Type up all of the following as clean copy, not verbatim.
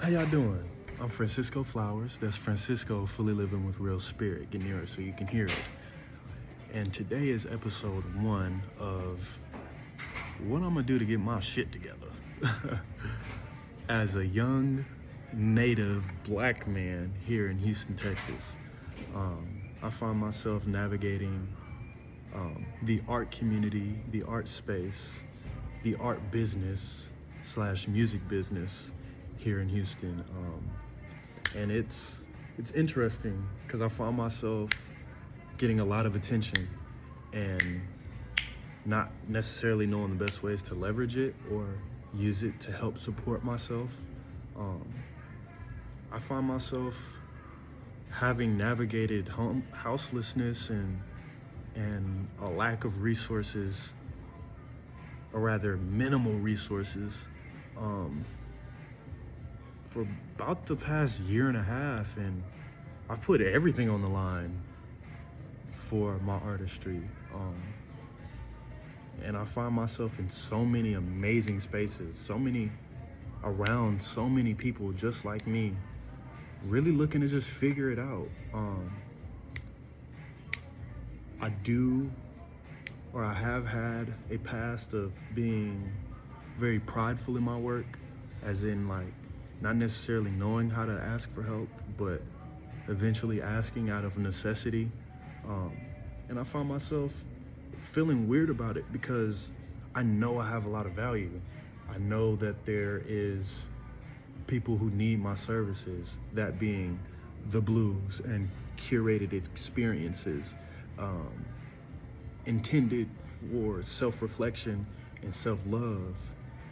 How y'all doing? I'm Francisco Flowers. That's Francisco fully living with real spirit. Get near it so you can hear it. And today is episode 1 of what I'm gonna do to get my shit together. As a young native black man here in Houston, Texas, I find myself navigating the art community, the art space, the art business / music business here in Houston. And it's interesting because I find myself getting a lot of attention and not necessarily knowing the best ways to leverage it or use it to help support myself. I find myself having navigated houselessness and a lack of resources, or rather minimal resources, for about the past year and a half, and I've put everything on the line for my artistry. And I find myself in so many amazing spaces, around so many people just like me, really looking to just figure it out. I have had a past of being very prideful in my work, as in like not necessarily knowing how to ask for help, but eventually asking out of necessity. And I find myself feeling weird about it because I know I have a lot of value. I know that there is people who need my services, that being the blues and curated experiences, intended for self-reflection and self-love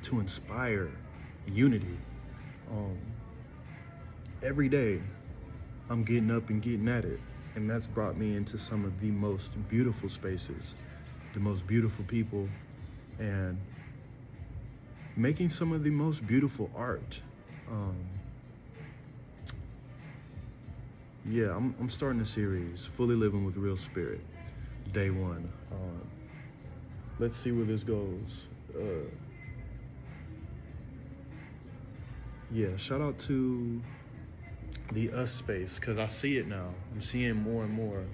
to inspire unity. Every day I'm getting up and getting at it, and that's brought me into some of the most beautiful spaces, the most beautiful people, and making some of the most beautiful art. I'm starting a series, Fully Living with Real Spirit, day 1. Let's see where this goes. Shout out to the us space, because I see it now. I'm seeing more and more,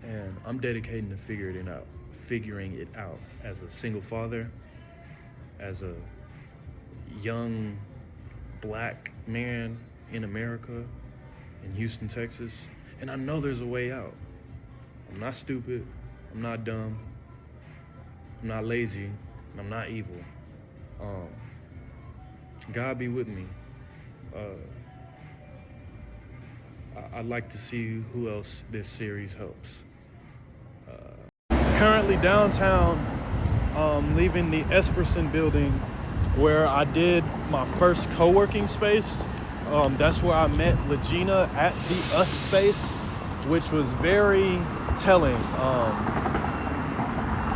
and I'm dedicating to figuring it out as a single father, as a young black man in America, in Houston, Texas. And I know there's a way out. I'm not stupid, I'm not dumb, I'm not lazy, and I'm not evil. God be with me. I'd like to see who else this series helps. Currently downtown, leaving the Esperson building where I did my first co-working space. That's where I met Legina at the Us space, which was very telling.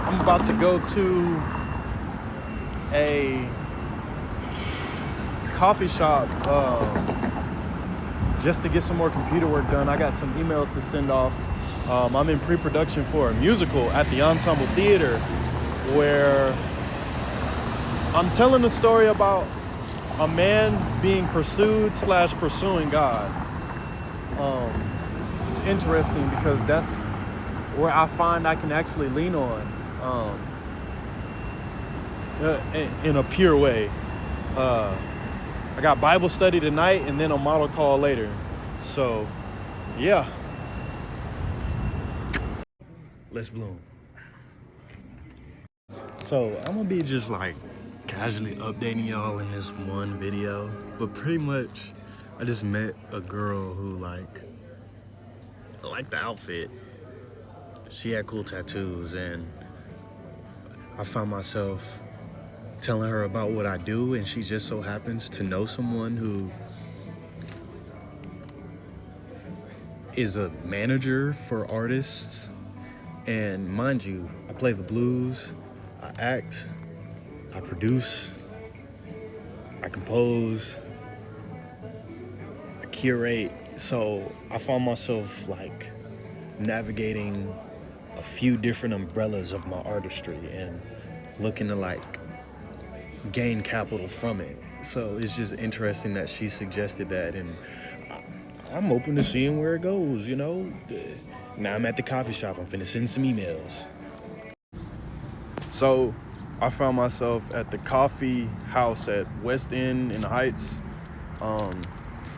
I'm about to go to a coffee shop just to get some more computer work done. I got some emails to send off. I'm in pre-production for a musical at the Ensemble Theater where I'm telling a story about a man being pursued / pursuing God. It's interesting because that's where I find I can actually lean on in a pure way. I got Bible study tonight and then a model call later. So, yeah. Let's bloom. So, I'm gonna be just like casually updating y'all in this one video, but pretty much I just met a girl who liked the outfit. She had cool tattoos, and I found myself telling her about what I do, and she just so happens to know someone who is a manager for artists. And mind you, I play the blues, I act, I produce, I compose, I curate. So I found myself like navigating a few different umbrellas of my artistry and looking to like gain capital from it. So it's just interesting that she suggested that, and I'm open to seeing where it goes, you know. Now I'm at the coffee shop. I'm finna send some emails. So I found myself at the coffee house at West End in the Heights,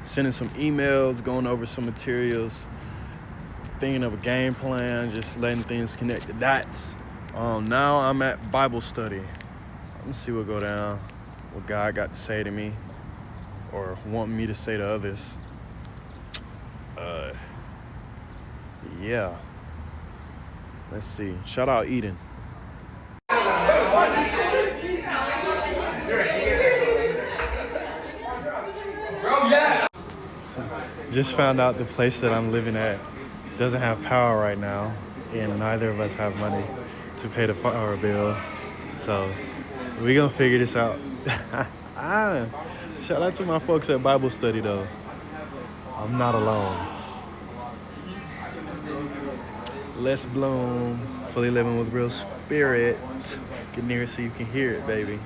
sending some emails, going over some materials, thinking of a game plan, just letting things connect the dots. Now I'm at Bible study. Let's see what go down, what God got to say to me or want me to say to others. Yeah. Let's see. Shout out Eden. Just found out the place that I'm living at doesn't have power right now, and neither of us have money to pay the power bill. So we gonna figure this out. Shout out to my folks at Bible study though. I'm not alone. Let's bloom. Fully living with real spirit. Get near so you can hear it, baby.